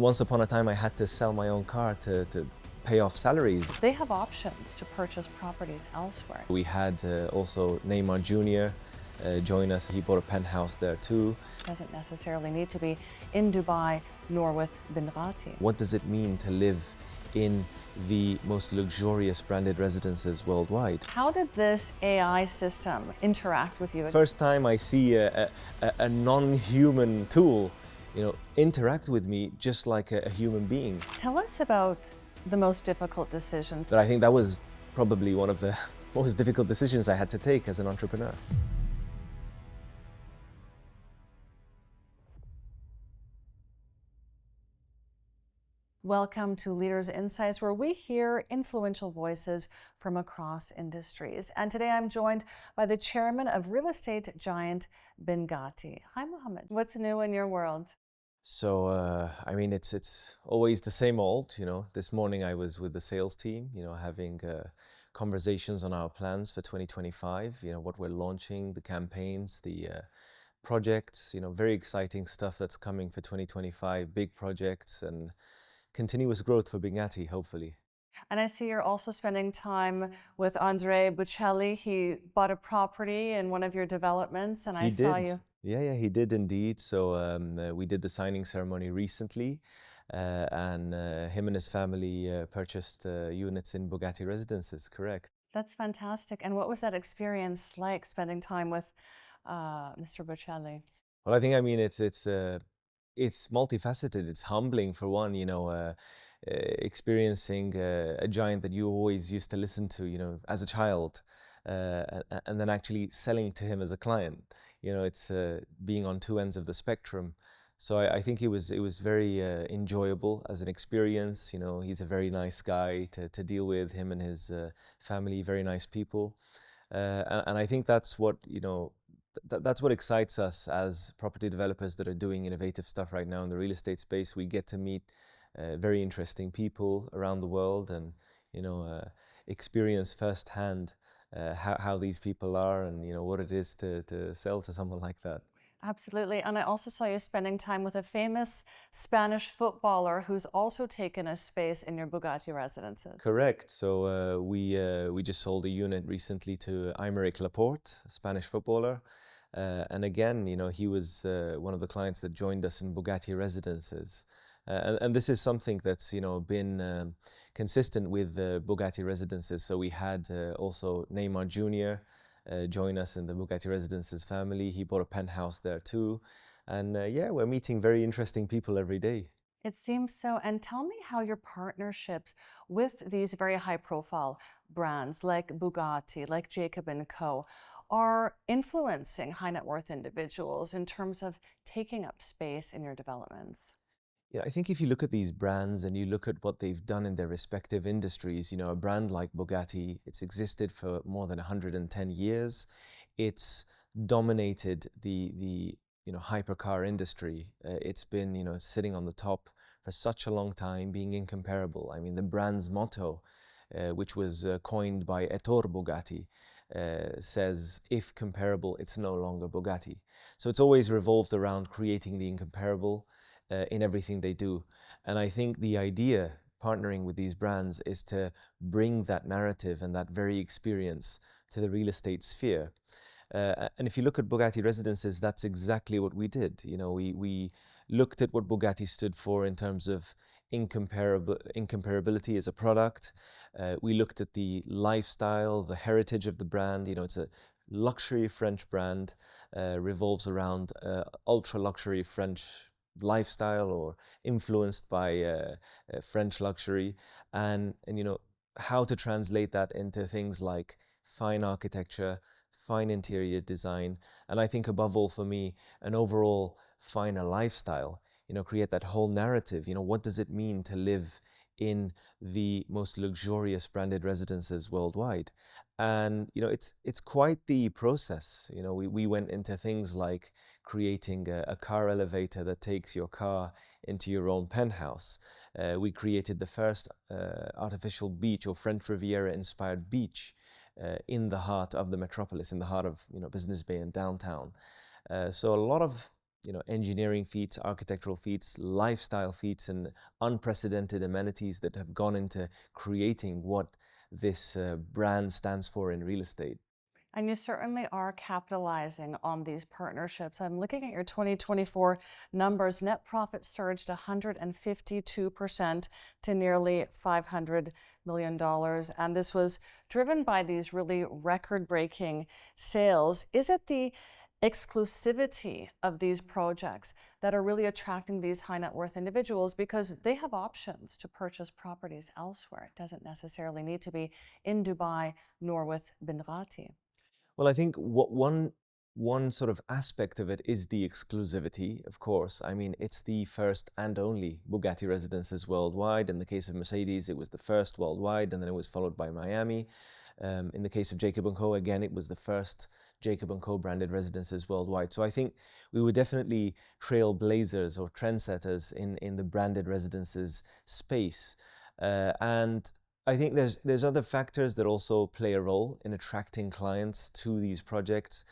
Once upon a time, I had to sell my own car to pay off salaries. They have options to purchase properties elsewhere. We had also Neymar Jr. Join us. He bought a penthouse there too. It doesn't necessarily need to be in Dubai nor with BinGhatti. What does it mean to live in the most luxurious branded residences worldwide? How did this AI system interact with you? First time I see a non-human tool, interact with me just like a human being. Tell us about the most difficult decisions. But I think that was probably one of the most difficult decisions I had to take as an entrepreneur. Welcome to Leaders Insights, where we hear influential voices from across industries. And today I'm joined by the chairman of real estate giant BinGhatti. Hi, Muhammed. What's new in your world? So, it's always the same old, This morning I was with the sales team, having conversations on our plans for 2025, what we're launching, the campaigns, the projects, very exciting stuff that's coming for 2025, big projects and continuous growth for BinGhatti, hopefully. And I see you're also spending time with Andrea Bocelli. He bought a property in one of your developments, and I saw you. Yeah, he did indeed. So we did the signing ceremony recently, and him and his family purchased units in Bugatti residences, correct? That's fantastic. And what was that experience like, spending time with Mr. Bocelli? Well, I think, it's multifaceted. It's humbling for one, experiencing a giant that you always used to listen to, as a child, and then actually selling to him as a client. It's being on two ends of the spectrum. So I think it was very enjoyable as an experience. He's a very nice guy to deal with, him and his family, very nice people. And I think that's what, that's what excites us as property developers that are doing innovative stuff right now in the real estate space. We get to meet very interesting people around the world and, experience firsthand how these people are and, what it is to sell to someone like that. Absolutely. And I also saw you spending time with a famous Spanish footballer who's also taken a space in your Bugatti residences. Correct. So we just sold a unit recently to Aymeric Laporte, a Spanish footballer. And again, he was one of the clients that joined us in Bugatti residences. And this is something that's, been consistent with Bugatti residences. So we had also Neymar Jr. Join us in the Bugatti residences family. He bought a penthouse there too. And we're meeting very interesting people every day. It seems so. And tell me how your partnerships with these very high-profile brands like Bugatti, like Jacob & Co. are influencing high net worth individuals in terms of taking up space in your developments. Yeah, I think if you look at these brands and you look at what they've done in their respective industries, a brand like Bugatti, it's existed for more than 110 years. It's dominated the hypercar industry. It's been, sitting on the top for such a long time, being incomparable. I mean, the brand's motto, which was coined by Ettore Bugatti, says, if comparable, it's no longer Bugatti. So it's always revolved around creating the incomparable in everything they do. And I think the idea partnering with these brands is to bring that narrative and that very experience to the real estate sphere. And if you look at Bugatti residences, that's exactly what we did. We looked at what Bugatti stood for in terms of incomparability as a product. We looked at the lifestyle, the heritage of the brand. It's a luxury French brand, revolves around ultra luxury French lifestyle or influenced by French luxury, and how to translate that into things like fine architecture, fine interior design, and I think above all for me, an overall finer lifestyle. Create that whole narrative. What does it mean to live in the most luxurious branded residences worldwide? And it's quite the process. We went into things like creating a car elevator that takes your car into your own penthouse. We created the first artificial beach or French Riviera inspired beach in the heart of the metropolis, in the heart of Business Bay and downtown. So a lot of engineering feats, architectural feats, lifestyle feats, and unprecedented amenities that have gone into creating what this brand stands for in real estate. And you certainly are capitalizing on these partnerships. I'm looking at your 2024 numbers. Net profit surged 152% to nearly $500 million. And this was driven by these really record-breaking sales. Is it the exclusivity of these projects that are really attracting these high net worth individuals, because they have options to purchase properties elsewhere? It doesn't necessarily need to be in Dubai nor with BinGhatti. Well, I think one sort of aspect of it is the exclusivity, of course. I mean, it's the first and only Bugatti residences worldwide. In the case of Mercedes, it was the first worldwide, and then it was followed by Miami. In the case of Jacob & Co., again, it was the first Jacob & Co. branded residences worldwide. So I think we were definitely trailblazers or trendsetters in the branded residences space. And I think there's other factors that also play a role in attracting clients to these projects.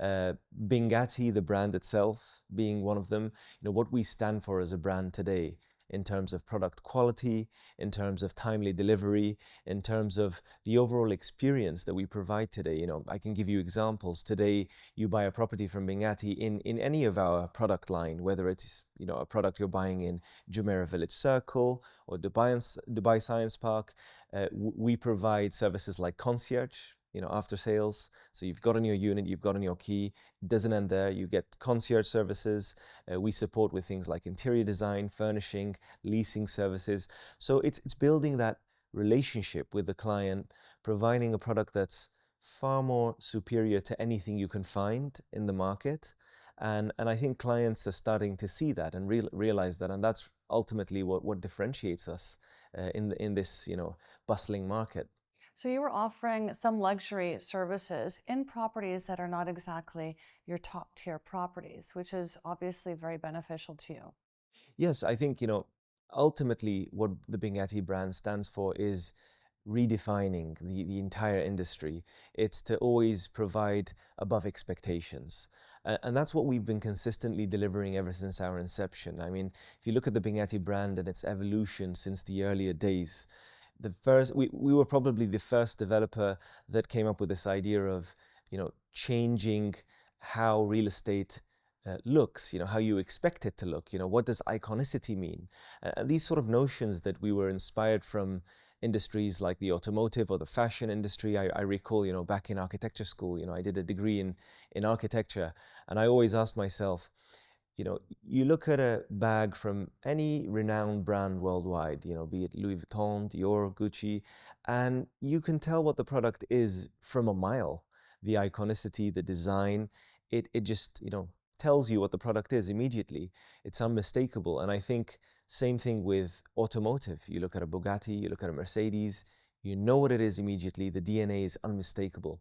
BinGhatti, the brand itself, being one of them. What we stand for as a brand today in terms of product quality, in terms of timely delivery, in terms of the overall experience that we provide today. I can give you examples. Today, you buy a property from BinGhatti in any of our product line, whether it's a product you're buying in Jumeirah Village Circle or Dubai Science Park. We provide services like concierge, after sales. So you've got on your unit, you've got on your key. It doesn't end there. You get concierge services. We support with things like interior design, furnishing, leasing services. So it's building that relationship with the client, providing a product that's far more superior to anything you can find in the market. And I think clients are starting to see that and realize that, and that's ultimately what differentiates us in this bustling market. So you were offering some luxury services in properties that are not exactly your top tier properties, which is obviously very beneficial to you. Yes, I think ultimately what the BinGhatti brand stands for is redefining the entire industry. It's to always provide above expectations. And that's what we've been consistently delivering ever since our inception. I mean, if you look at the BinGhatti brand and its evolution since the earlier days, we were probably the first developer that came up with this idea of, changing how real estate looks, how you expect it to look, what does iconicity mean? These sort of notions that we were inspired from industries like the automotive or the fashion industry. I recall, back in architecture school, I did a degree in architecture, and I always asked myself, you look at a bag from any renowned brand worldwide, be it Louis Vuitton, Dior, Gucci, and you can tell what the product is from a mile. The iconicity, the design, it just, tells you what the product is immediately. It's unmistakable. And I think same thing with automotive. You look at a Bugatti, you look at a Mercedes, you know what it is immediately. The DNA is unmistakable.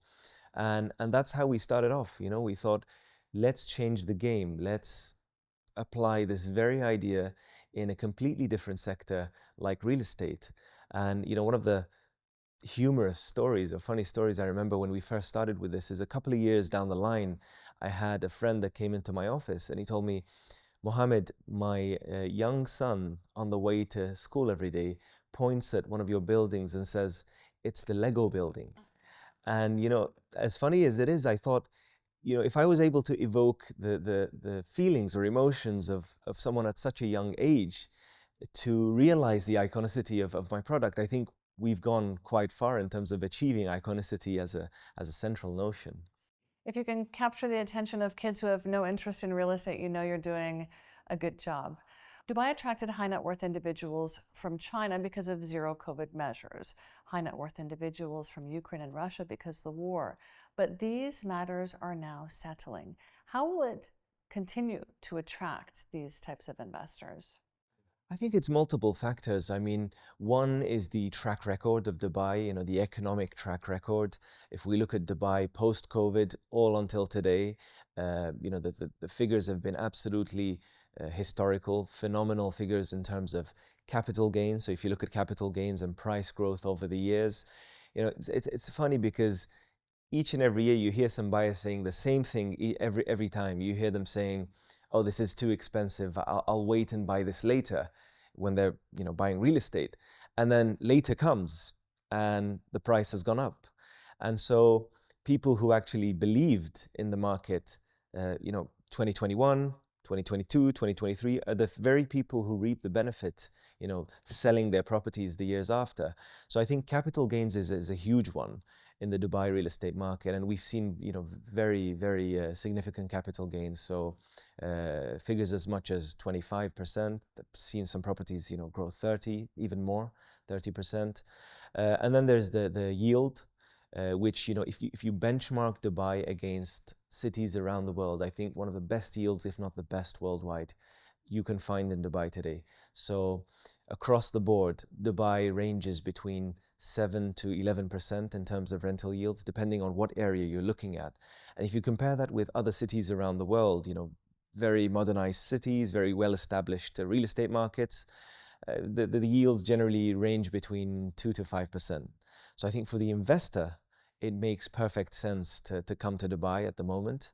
And that's how we started off. We thought, let's change the game. Let's apply this very idea in a completely different sector like real estate. And one of the humorous stories or funny stories I remember when we first started with this is a couple of years down the line, I had a friend that came into my office and he told me, Mohammed, my young son on the way to school every day points at one of your buildings and says, it's the Lego building. And as funny as it is, I thought, if I was able to evoke the feelings or emotions of someone at such a young age to realize the iconicity of my product, I think we've gone quite far in terms of achieving iconicity as a central notion. If you can capture the attention of kids who have no interest in real estate, you're doing a good job. Dubai attracted high net worth individuals from China because of zero COVID measures, high net worth individuals from Ukraine and Russia because of the war. But these matters are now settling. How will it continue to attract these types of investors? I think it's multiple factors. I mean, one is the track record of Dubai, the economic track record. If we look at Dubai post-COVID, all until today, the figures have been absolutely historical, phenomenal figures in terms of capital gains. So if you look at capital gains and price growth over the years, it's funny because each and every year you hear some buyers saying the same thing every time. You hear them saying, oh, this is too expensive, I'll wait and buy this later, when they're buying real estate. And then later comes and the price has gone up. And so people who actually believed in the market, 2021, 2022, 2023 are the very people who reap the benefit, selling their properties the years after. So I think capital gains is a huge one in the Dubai real estate market, and we've seen very, very significant capital gains. So figures as much as 25%. I've seen some properties grow 30, even more, 30%. And then there's the yield, which if you benchmark Dubai against cities around the world, I think one of the best yields, if not the best worldwide, you can find in Dubai today. So across the board, Dubai ranges between 7 to 11% in terms of rental yields, depending on what area you're looking at. And if you compare that with other cities around the world, very modernized cities, very well-established real estate markets, the yields generally range between 2 to 5%. So I think for the investor, it makes perfect sense to come to Dubai at the moment.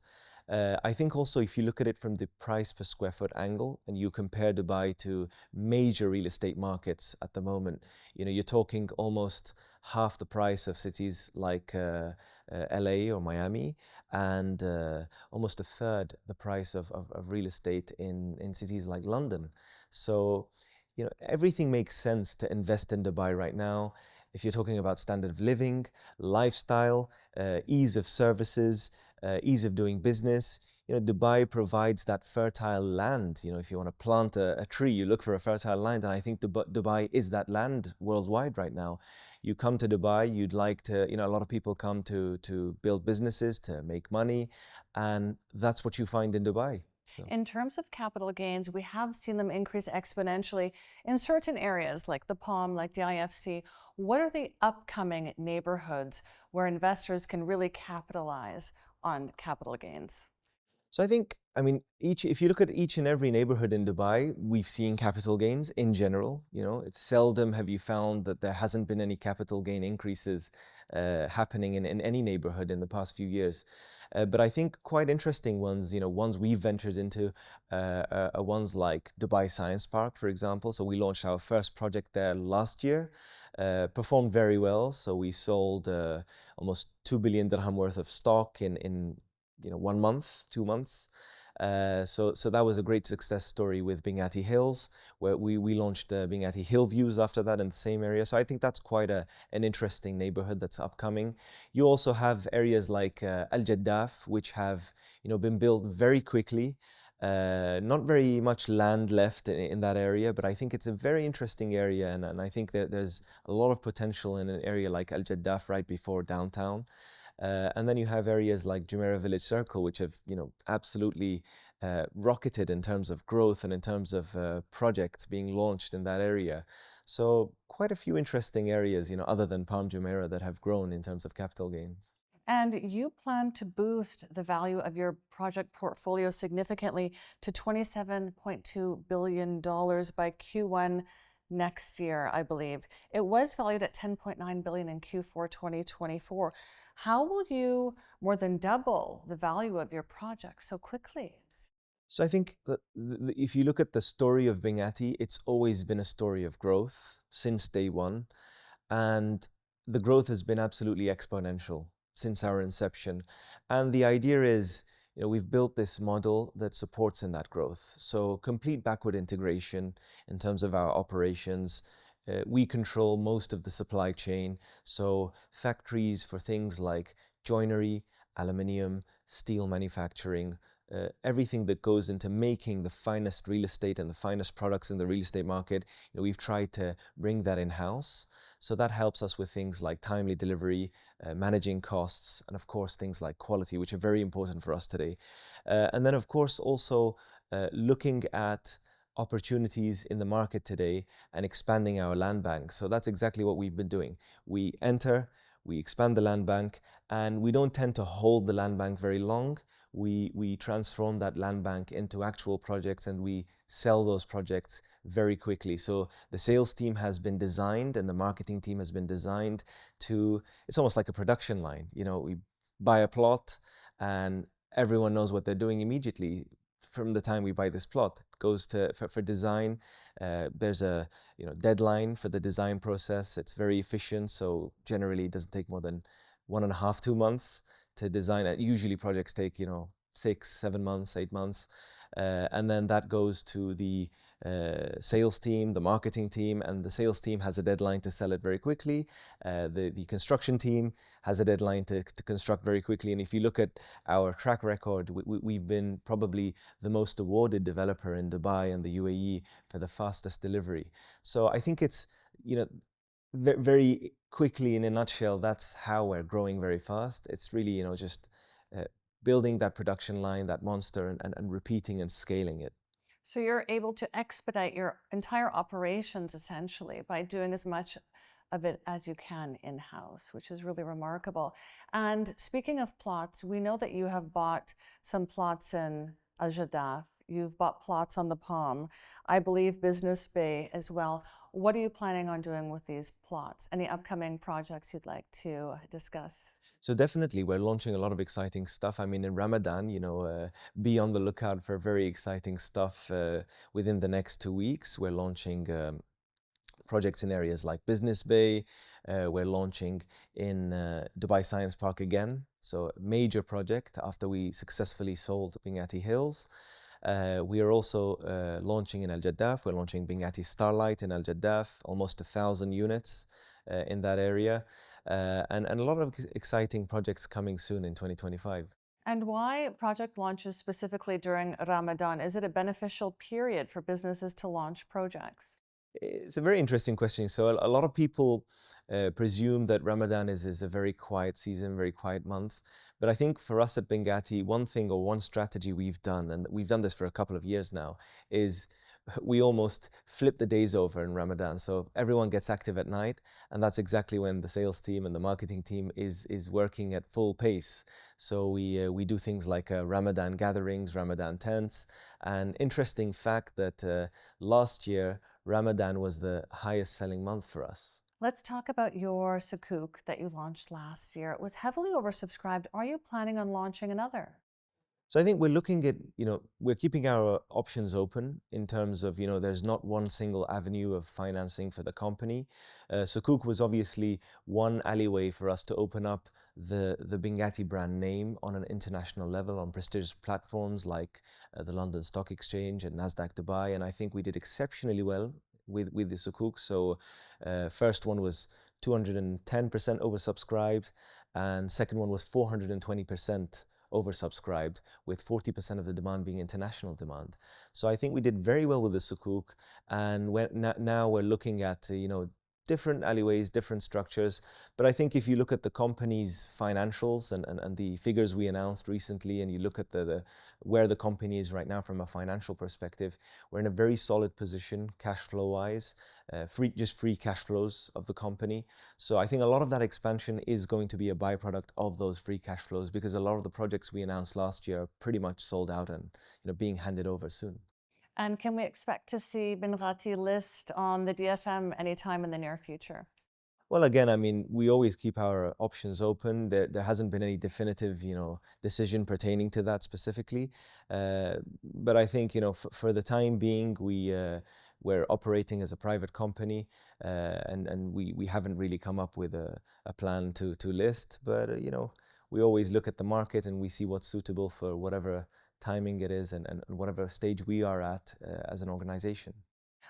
I think also if you look at it from the price per square foot angle and you compare Dubai to major real estate markets at the moment, you're talking almost half the price of cities like LA or Miami, and almost a third the price of real estate in cities like London. So everything makes sense to invest in Dubai right now. If you're talking about standard of living, lifestyle, ease of services, ease of doing business, Dubai provides that fertile land. If you want to plant a tree, you look for a fertile land, and I think Dubai is that land worldwide right now. You come to Dubai, you'd like to, a lot of people come to build businesses, to make money, and that's what you find in Dubai. So. In terms of capital gains, we have seen them increase exponentially in certain areas like the Palm, like the IFC. What are the upcoming neighborhoods where investors can really capitalize on capital gains? So I think, if you look at each and every neighborhood in Dubai, we've seen capital gains in general. It's seldom have you found that there hasn't been any capital gain increases happening in any neighborhood in the past few years. But I think quite interesting ones, ones we've ventured into are ones like Dubai Science Park, for example. So we launched our first project there last year, performed very well. So we sold almost 2 billion dirham worth of stock in 1 month, 2 months. So that was a great success story with BinGhatti Hills, where we launched BinGhatti Hill Views after that in the same area. So I think that's quite an interesting neighborhood that's upcoming. You also have areas like Al Jaddaf, which have been built very quickly. Not very much land left in that area, but I think it's a very interesting area, and I think that there's a lot of potential in an area like Al Jaddaf right before downtown. And then you have areas like Jumeirah Village Circle, which have absolutely rocketed in terms of growth and in terms of projects being launched in that area. So quite a few interesting areas, other than Palm Jumeirah, that have grown in terms of capital gains. And you plan to boost the value of your project portfolio significantly to $27.2 billion by Q1 next year, I believe. It was valued at $10.9 billion in Q4 2024. How will you more than double the value of your project so quickly? So I think that if you look at the story of BinGhatti, it's always been a story of growth since day one. And the growth has been absolutely exponential since our inception. And the idea is, we've built this model that supports in that growth. So complete backward integration in terms of our operations. We control most of the supply chain. So factories for things like joinery, aluminium, steel manufacturing, everything that goes into making the finest real estate and the finest products in the real estate market, we've tried to bring that in-house. So that helps us with things like timely delivery, managing costs, and of course things like quality, which are very important for us today. And then of course also looking at opportunities in the market today and expanding our land bank. So that's exactly what we've been doing. We enter, we expand the land bank, and we don't tend to hold the land bank very long. We transform that land bank into actual projects, and we sell those projects very quickly. So the sales team has been designed and the marketing team has been designed to, it's almost like a production line. We buy a plot and everyone knows what they're doing immediately. from the time we buy this plot. It goes to for design. There's a deadline for the design process. It's very efficient, so generally it doesn't take more than 1.5, 2 months to design it. Usually projects take 6, 7 months, 8 months, and then that goes to the sales team, the marketing team, and the sales team has a deadline to sell it very quickly. The construction team has a deadline to construct very quickly. And if you look at our track record, we've been probably the most awarded developer in Dubai and the UAE for the fastest delivery. So I think it's, very quickly, in a nutshell, that's how we're growing very fast. It's really, just building that production line, that monster, and repeating and scaling it. So you're able to expedite your entire operations essentially by doing as much of it as you can in-house, which is really remarkable. And speaking of plots, we know that you have bought some plots in Al Jadaf. You've bought plots on the Palm, I believe Business Bay as well. What are you planning on doing with these plots? Any upcoming projects you'd like to discuss? So definitely, we're launching a lot of exciting stuff. I mean, in Ramadan, be on the lookout for very exciting stuff within the next 2 weeks. We're launching projects in areas like Business Bay. We're launching in Dubai Science Park again. So a major project after we successfully sold BinGhatti Hills. We are also launching in Al Jadaf. We're launching BinGhatti Starlight in Al Jadaf, almost 1,000 units in that area. And a lot of exciting projects coming soon in 2025. And why project launches specifically during Ramadan? Is it a beneficial period for businesses to launch projects? It's a very interesting question. So a lot of people presume that Ramadan is a very quiet season, very quiet month. But I think for us at BinGhatti, one thing or one strategy we've done, and we've done this for a couple of years now, is we almost flip the days over in Ramadan. So everyone gets active at night, and that's exactly when the sales team and the marketing team is working at full pace. So we do things like Ramadan gatherings, Ramadan tents. An interesting fact that last year, Ramadan was the highest selling month for us. Let's talk about your sukuk that you launched last year. It was heavily oversubscribed. Are you planning on launching another? So I think we're looking at, we're keeping our options open in terms of, there's not one single avenue of financing for the company. Sukuk was obviously one alleyway for us to open up the BinGhatti brand name on an international level on prestigious platforms like the London Stock Exchange and Nasdaq Dubai. And I think we did exceptionally well with the sukuk. So first one was 210% oversubscribed, and second one was 420% oversubscribed, with 40% of the demand being international demand. So I think we did very well with the sukuk, and now we're looking at different alleyways, different structures. But I think if you look at the company's financials and the figures we announced recently, and you look at where the company is right now from a financial perspective, we're in a very solid position cash flow wise, free cash flows of the company. So I think a lot of that expansion is going to be a byproduct of those free cash flows, because a lot of the projects we announced last year are pretty much sold out and being handed over soon. And can we expect to see BinGhatti list on the DFM anytime in the near future? Well, again, I mean, we always keep our options open. There hasn't been any definitive, decision pertaining to that specifically. But I think, for the time being, we're operating as a private company, and we haven't really come up with a plan to list. But we always look at the market and we see what's suitable for whatever timing it is and whatever stage we are at as an organization.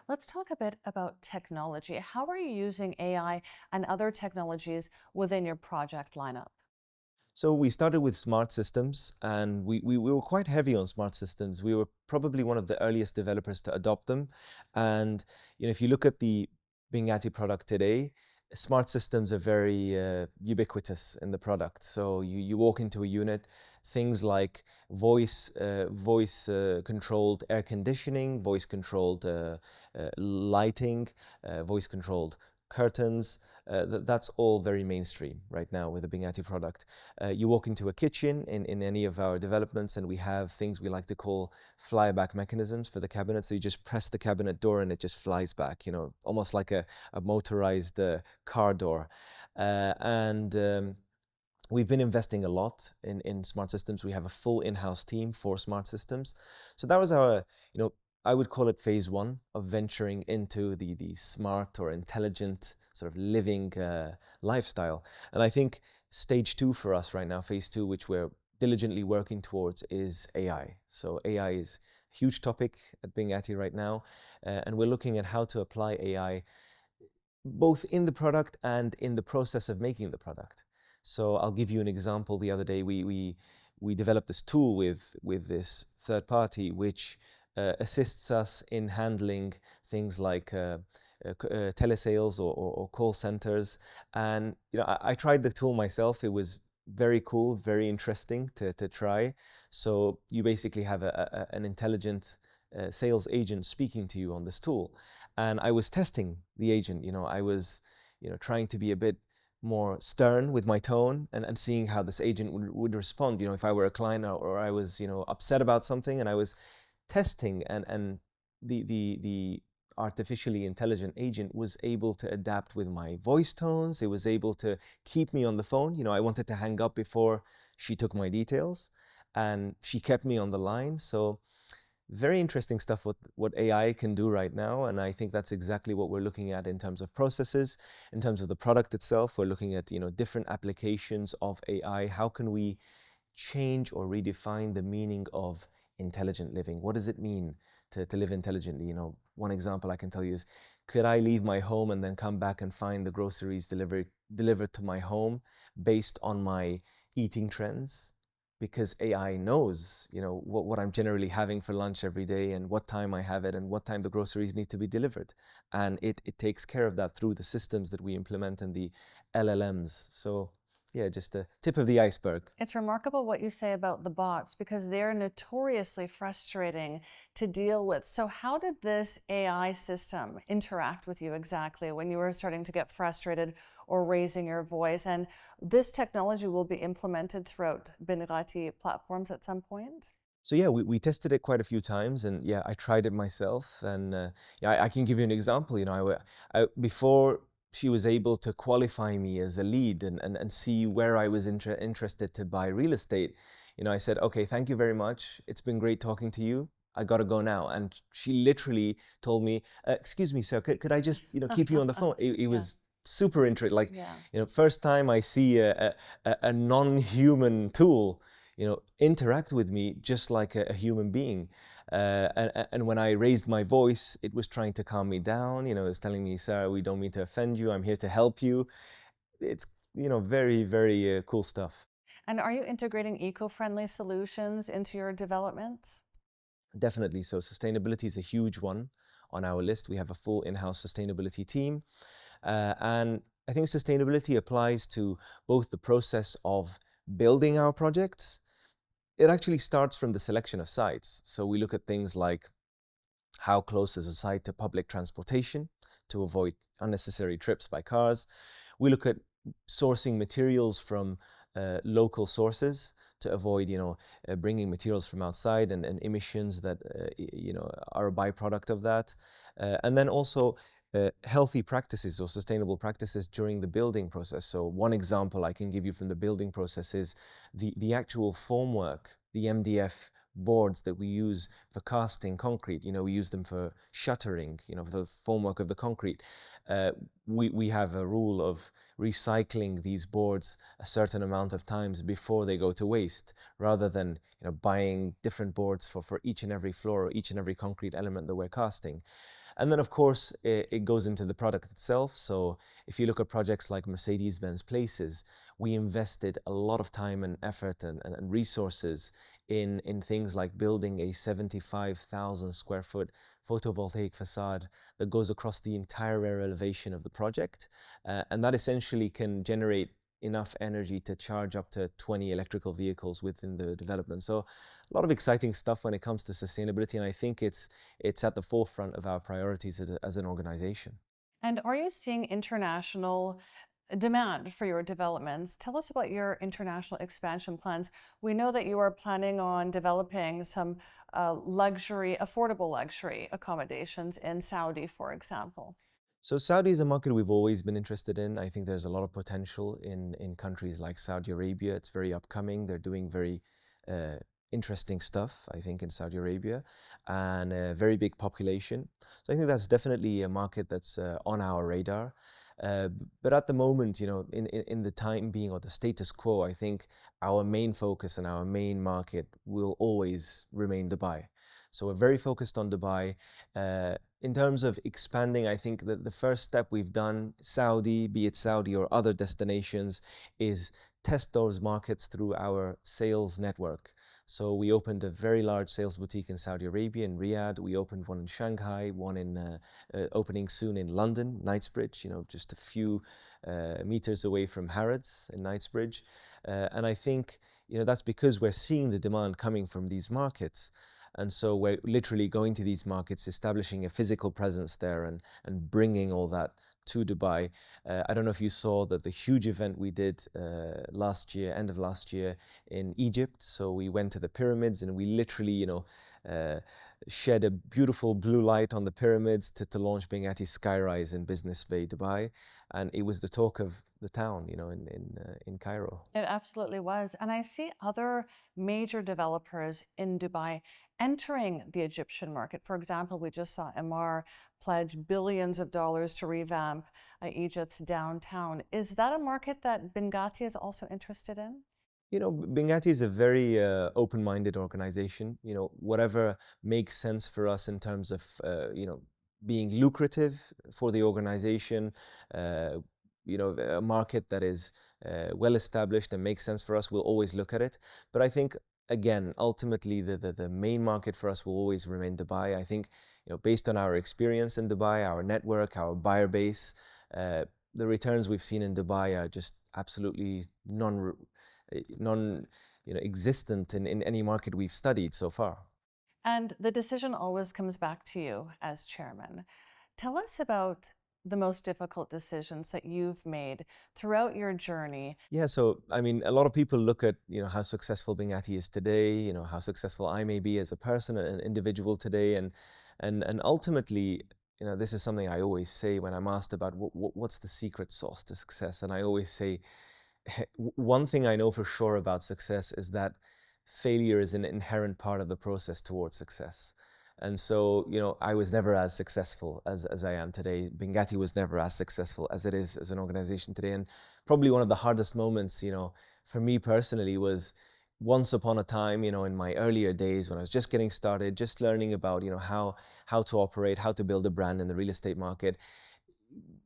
Let's talk a bit about technology. How are you using AI and other technologies within your project lineup? So we started with smart systems, and we were quite heavy on smart systems. We were probably one of the earliest developers to adopt them. And if you look at the BinGhatti product today, smart systems are very ubiquitous in the product. So you walk into a unit, things like voice controlled air conditioning, voice controlled lighting, voice controlled curtains. That's all very mainstream right now with the BinGhatti product. You walk into a kitchen in any of our developments, and we have things we like to call flyback mechanisms for the cabinet. So you just press the cabinet door and it just flies back, almost like a motorized car door. And we've been investing a lot in smart systems. We have a full in-house team for smart systems. So that was our, I would call it phase one of venturing into the smart or intelligent sort of living lifestyle. And I think stage two for us right now, phase two, which we're diligently working towards, is AI. So AI is a huge topic at BinGhatti right now. And we're looking at how to apply AI both in the product and in the process of making the product. So I'll give you an example. The other day, we developed this tool with this third party, which assists us in handling things like telesales or call centers. And I tried the tool myself. It was very cool, very interesting to try. So you basically have an intelligent sales agent speaking to you on this tool. And I was testing the agent. I was trying to be a bit more stern with my tone and seeing how this agent would respond. If I were a client or I was upset about something, and I was testing, and the artificially intelligent agent was able to adapt with my voice tones. It was able to keep me on the phone. I wanted to hang up before she took my details, and she kept me on the line. So very interesting stuff what AI can do right now, and I think that's exactly what we're looking at in terms of processes, in terms of the product itself. We're looking at different applications of AI. How can we change or redefine the meaning of intelligent living? What does it mean to live intelligently? One example I can tell you is, could I leave my home and then come back and find the groceries delivered to my home based on my eating trends? Because AI knows, what I'm generally having for lunch every day, and what time I have it, and what time the groceries need to be delivered. And it takes care of that through the systems that we implement in the LLMs. So yeah, just a tip of the iceberg. It's remarkable what you say about the bots, because they're notoriously frustrating to deal with. So how did this AI system interact with you exactly when you were starting to get frustrated or raising your voice? And this technology will be implemented throughout BinGhatti platforms at some point? So yeah, we tested it quite a few times, and yeah, I tried it myself. And yeah, I can give you an example. Before she was able to qualify me as a lead and see where I was interested to buy real estate, I said, okay, thank you very much. It's been great talking to you. I gotta go now. And she literally told me, excuse me, sir, could I just, keep you on the phone? It was super interesting. Like, first time I see a non-human tool, interact with me just like a human being. And when I raised my voice, it was trying to calm me down. It was telling me, "Sir, we don't mean to offend you. I'm here to help you." It's, very, very cool stuff. And are you integrating eco-friendly solutions into your development? Definitely. So sustainability is a huge one on our list. We have a full in-house sustainability team. And I think sustainability applies to both the process of building our projects. It actually starts from the selection of sites. So we look at things like, how close is a site to public transportation to avoid unnecessary trips by cars. We look at sourcing materials from local sources to avoid, bringing materials from outside and emissions that, are a byproduct of that. And then also healthy practices or sustainable practices during the building process. So one example I can give you from the building process is the actual formwork, the MDF boards that we use for casting concrete. We use them for shuttering, for the formwork of the concrete. We have a rule of recycling these boards a certain amount of times before they go to waste, rather than buying different boards for each and every floor or each and every concrete element that we're casting. And then, of course, it goes into the product itself. So if you look at projects like Mercedes-Benz Places, we invested a lot of time and effort and resources in things like building a 75,000 square foot photovoltaic facade that goes across the entire rear elevation of the project. And that essentially can generate enough energy to charge up to 20 electrical vehicles within the development. So a lot of exciting stuff when it comes to sustainability, and I think it's at the forefront of our priorities as an organization. And are you seeing international demand for your developments? Tell us about your international expansion plans. We know that you are planning on developing some affordable luxury accommodations in Saudi, for example. So Saudi is a market we've always been interested in. I think there's a lot of potential in countries like Saudi Arabia. It's very upcoming. They're doing very uh, interesting stuff, I think, in Saudi Arabia, and a very big population. So I think that's definitely a market that's on our radar. But at the moment, in the time being or the status quo, I think our main focus and our main market will always remain Dubai. So we're very focused on Dubai. In terms of expanding, I think that the first step we've done, Saudi, be it Saudi or other destinations, is test those markets through our sales network. So we opened a very large sales boutique in Saudi Arabia, in Riyadh. We opened one in Shanghai, one in opening soon in London, Knightsbridge, just a few meters away from Harrods in Knightsbridge. And I think, that's because we're seeing the demand coming from these markets. And so we're literally going to these markets, establishing a physical presence there and bringing all that to Dubai. I don't know if you saw the huge event we did last year, end of last year in Egypt. So we went to the pyramids and we literally, shed a beautiful blue light on the pyramids to launch BinGhatti Skyrise in Business Bay, Dubai. And it was the talk of the town, in Cairo. It absolutely was. And I see other major developers in Dubai entering the Egyptian market. For example, we just saw Emar pledge billions of dollars to revamp Egypt's downtown. Is that a market that BinGhatti is also interested in? BinGhatti is a very open-minded organization. Whatever makes sense for us in terms of, being lucrative for the organization, a market that is well established and makes sense for us, we'll always look at it. But I think, again, ultimately, the main market for us will always remain Dubai. I think, based on our experience in Dubai, our network, our buyer base, the returns we've seen in Dubai are just absolutely non-existent in any market we've studied so far. And the decision always comes back to you as chairman. Tell us about the most difficult decisions that you've made throughout your journey. Yeah, so I mean, a lot of people look at how successful BinGhatti is today, how successful I may be as a person, an individual today, and ultimately, this is something I always say when I'm asked about what's the secret sauce to success, and I always say, one thing I know for sure about success is that failure is an inherent part of the process towards success. And so, I was never as successful as I am today. BinGhatti was never as successful as it is as an organization today. And probably one of the hardest moments, for me personally was once upon a time, in my earlier days when I was just getting started, just learning about, how to operate, how to build a brand in the real estate market.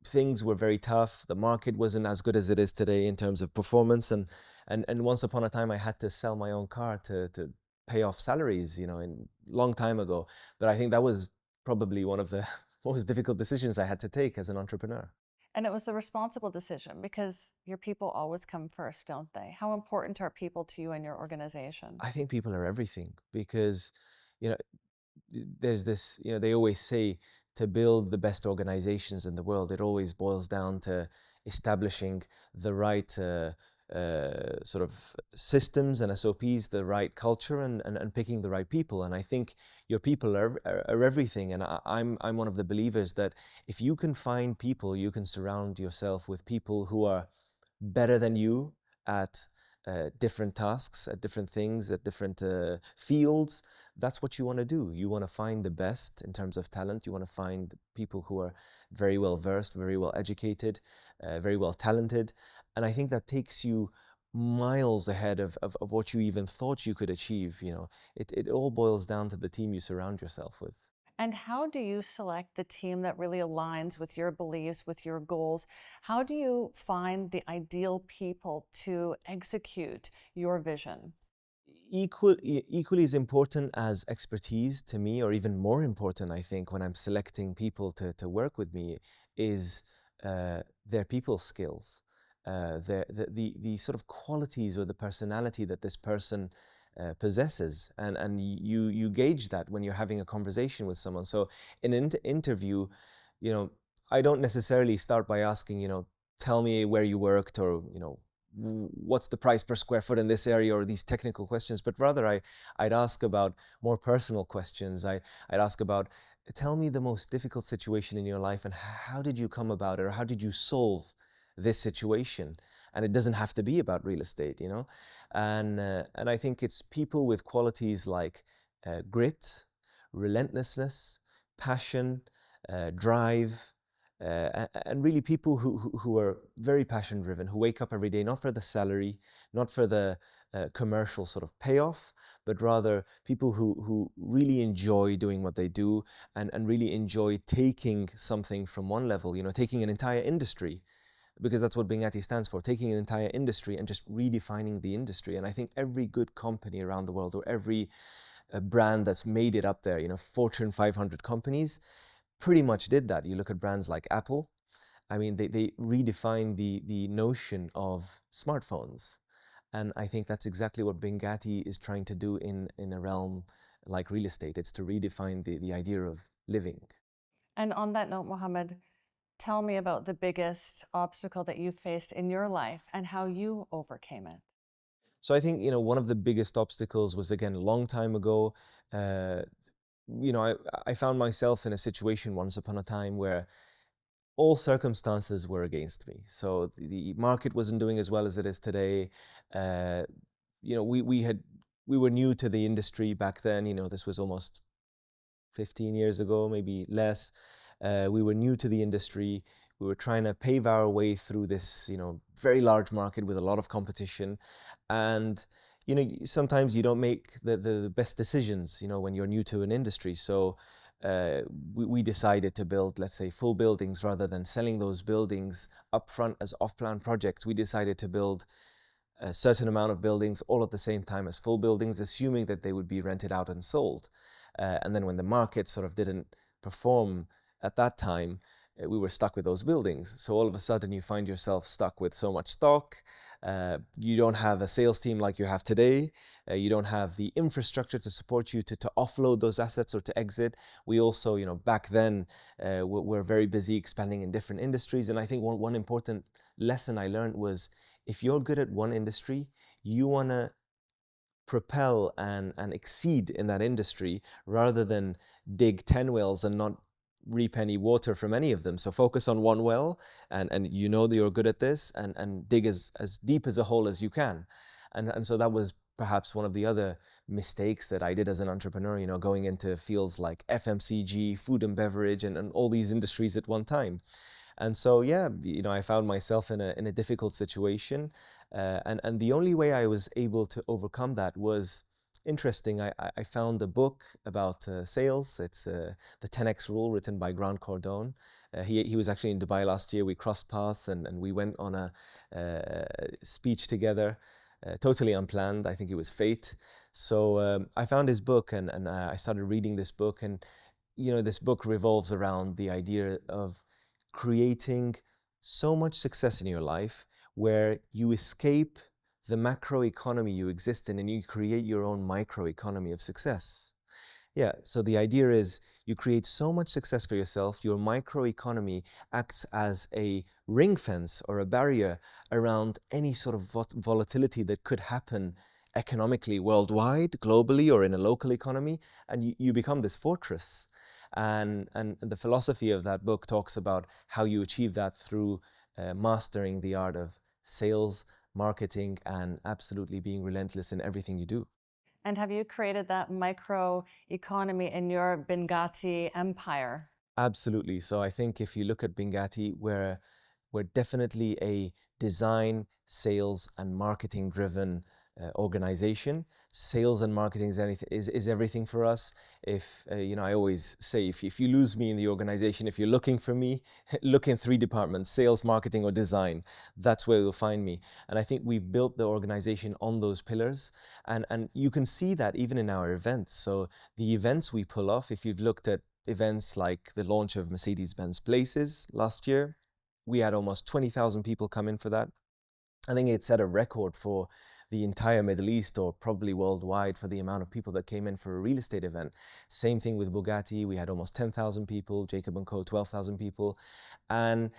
Things were very tough. The market wasn't as good as it is today in terms of performance. And once upon a time, I had to sell my own car to pay off salaries, in long time ago. But I think that was probably one of the most difficult decisions I had to take as an entrepreneur. And it was the responsible decision because your people always come first, don't they? How important are people to you and your organization? I think people are everything because, there's this, they always say to build the best organizations in the world, it always boils down to establishing the right sort of systems and SOPs, the right culture, and picking the right people. And I think your people are everything. And I'm one of the believers that if you can find people, you can surround yourself with people who are better than you at different tasks, at different things, at different fields. That's what you want to do. You want to find the best in terms of talent. You want to find people who are very well versed, very well educated, very well talented. And I think that takes you miles ahead of what you even thought you could achieve. It all boils down to the team you surround yourself with. And how do you select the team that really aligns with your beliefs, with your goals? How do you find the ideal people to execute your vision? Equally as important as expertise to me, or even more important, I think, when I'm selecting people to work with me, is their people skills, the sort of qualities or the personality that this person possesses, and you gauge that when you're having a conversation with someone. So in an interview, I don't necessarily start by asking, tell me where you worked, or what's the price per square foot in this area, or these technical questions, but rather I'd ask about more personal questions. I'd ask about tell me the most difficult situation in your life and how did you come about it, or how did you solve this situation? And it doesn't have to be about real estate, you know? And I think it's people with qualities like grit, relentlessness, passion, drive, and really people who are very passion driven, who wake up every day not for the salary, not for the commercial sort of payoff, but rather people who really enjoy doing what they do, and really enjoy taking something from one level, you know, taking an entire industry, because that's what BinGhatti stands for, taking an entire industry and just redefining the industry. And I think every good company around the world, or every brand that's made it up there, you know, Fortune 500 companies, pretty much did that. You look at brands like Apple, I mean, they redefined the notion of smartphones. And I think that's exactly what BinGhatti is trying to do in a realm like real estate. It's to redefine the idea of living. And on that note, Muhammed, tell me about the biggest obstacle that you faced in your life and how you overcame it. So I think, you know, one of the biggest obstacles was, again, a long time ago. You know, I found myself in a situation once upon a time where all circumstances were against me. So the market wasn't doing as well as it is today. You know, we were new to the industry back then. You know, this was almost 15 years ago, maybe less. We were new to the industry. We were trying to pave our way through this, you know, very large market with a lot of competition. And, you know, sometimes you don't make the best decisions, you know, when you're new to an industry. So we decided to build, let's say, full buildings rather than selling those buildings upfront as off-plan projects. We decided to build a certain amount of buildings all at the same time as full buildings, assuming that they would be rented out and sold. And then when the market sort of didn't perform at that time, we were stuck with those buildings. So all of a sudden you find yourself stuck with so much stock. You don't have a sales team like you have today. You don't have the infrastructure to support you to offload those assets or to exit. We also, you know, back then, we're very busy expanding in different industries. And I think one important lesson I learned was, if you're good at one industry, you want to propel and exceed in that industry rather than dig 10 wells and not reap any water from any of them. So focus on one well, and you know that you're good at this, and dig as deep as a hole as you can. And so that was perhaps one of the other mistakes that I did as an entrepreneur, you know, going into fields like FMCG, food and beverage, and all these industries at one time. And so, yeah, you know, I found myself in a difficult situation. And the only way I was able to overcome that was interesting. I found a book about sales. It's the 10X Rule, written by Grant Cardone. He was actually in Dubai last year. We crossed paths, and we went on a speech together, totally unplanned. I think it was fate. So I found his book, and I started reading this book. And, you know, this book revolves around the idea of creating so much success in your life where you escape the macro economy you exist in and you create your own micro economy of success. Yeah, so the idea is you create so much success for yourself, your micro economy acts as a ring fence or a barrier around any sort of volatility that could happen economically worldwide, globally, or in a local economy, and you become this fortress. And the philosophy of that book talks about how you achieve that through mastering the art of sales, marketing, and absolutely being relentless in everything you do. And have you created that micro economy in your BinGhatti empire? Absolutely. So I think if you look at BinGhatti, we're definitely a design, sales, and marketing driven organization. Sales and marketing is everything for us. If you know, I always say, if you lose me in the organization, if you're looking for me, look in 3 departments: sales, marketing, or design. That's where you'll find me. And I think we've built the organization on those pillars, and you can see that even in our events. So the events we pull off, if you've looked at events like the launch of Mercedes-Benz Places last year, we had almost 20,000 people come in for that. I think it set a record for the entire Middle East, or probably worldwide, for the amount of people that came in for a real estate event. Same thing with Bugatti. We had almost 10,000 people, Jacob & Co, 12,000 people. And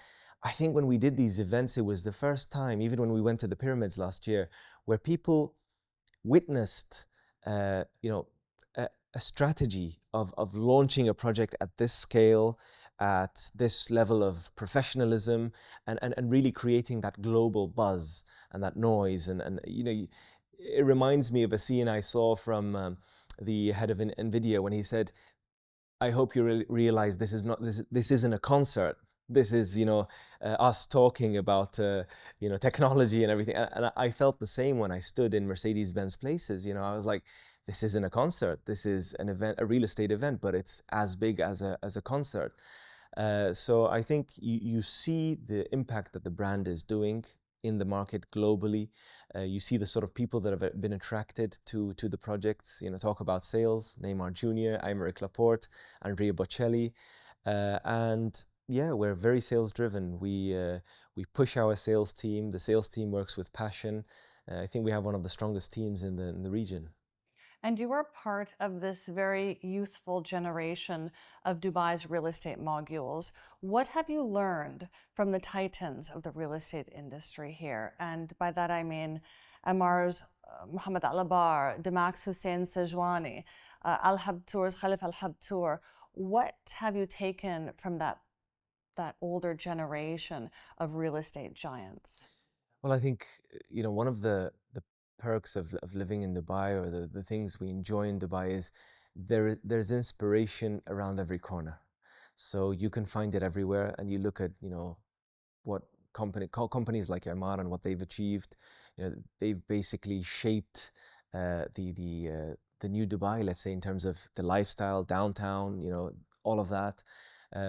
I think when we did these events, it was the first time, even when we went to the pyramids last year, where people witnessed, you know, a strategy of launching a project at this scale, at this level of professionalism, and really creating that global buzz and that noise. And you know, it reminds me of a scene I saw from the head of NVIDIA when he said, I hope you realize this isn't a concert. This is, you know, us talking about, you know, technology and everything. And I felt the same when I stood in Mercedes-Benz places. You know, I was like, this isn't a concert. This is an event, a real estate event, but it's as big as a concert. So I think you see the impact that the brand is doing in the market globally. You see the sort of people that have been attracted to the projects. You know, talk about sales, Neymar Jr., Aymeric Laporte, Andrea Bocelli. And yeah, we're very sales driven. We push our sales team. The sales team works with passion. I think we have one of the strongest teams in the region. And you are part of this very youthful generation of Dubai's real estate moguls. What have you learned from the titans of the real estate industry here? And by that I mean Amar's Mohammed Al-Abar, Damax Hussein Sejwani, Al-Habtour's Khalif Al-Habtour. What have you taken from that older generation of real estate giants? Well, I think, you know, one of the perks of living in Dubai, or the things we enjoy in Dubai, is there's inspiration around every corner. So you can find it everywhere, and you look at, you know, what companies like Emaar and what they've achieved. You know, they've basically shaped the new Dubai, let's say, in terms of the lifestyle, downtown, you know, all of that.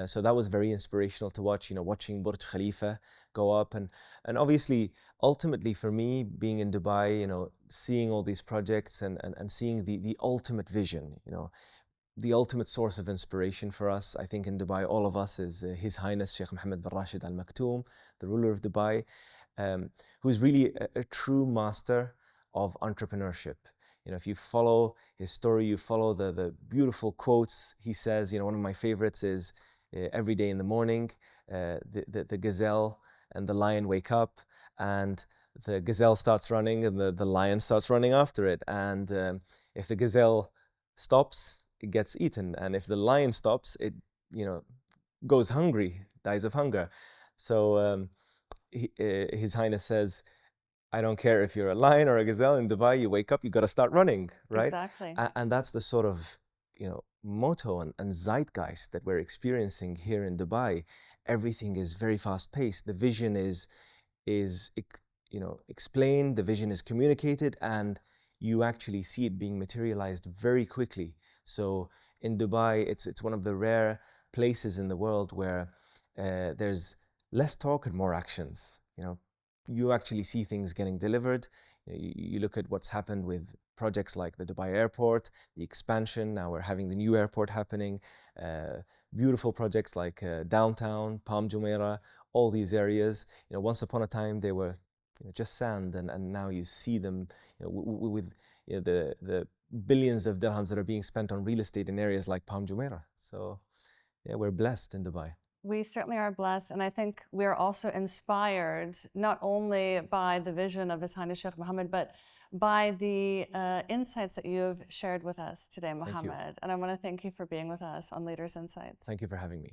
So that was very inspirational to watch, you know, watching Burj Khalifa go up. And obviously, ultimately for me, being in Dubai, you know, seeing all these projects and seeing the ultimate vision, you know, the ultimate source of inspiration for us, I think in Dubai, all of us, is His Highness Sheikh Mohammed bin Rashid Al Maktoum, the ruler of Dubai, who's really a true master of entrepreneurship. You know, if you follow his story, you follow the beautiful quotes he says. You know, one of my favorites is, every day in the morning, the gazelle and the lion wake up, and the gazelle starts running and the lion starts running after it. And if the gazelle stops, it gets eaten. And if the lion stops, it, you know, goes hungry, dies of hunger. So His Highness says, I don't care if you're a lion or a gazelle in Dubai, you wake up, you got to start running, right? Exactly. And that's the sort of, you know, motto and zeitgeist that we're experiencing here in Dubai. Everything is very fast paced. The vision is you know, explained, the vision is communicated, and you actually see it being materialized very quickly. So in Dubai, it's one of the rare places in the world where there's less talk and more actions. You know, you actually see things getting delivered. You look at what's happened with projects like the Dubai airport, the expansion. Now we're having the new airport happening. Beautiful projects like downtown, Palm Jumeirah, all these areas. You know, once upon a time they were, you know, just sand, and now you see them, you know, with, you know, the billions of dirhams that are being spent on real estate in areas like Palm Jumeirah. So yeah, we're blessed in Dubai. We certainly are blessed, and I think we're also inspired not only by the vision of His Highness Sheikh Mohammed, but by the insights that you've shared with us today, Mohammed. And I want to thank you for being with us on Leaders Insights. Thank you for having me.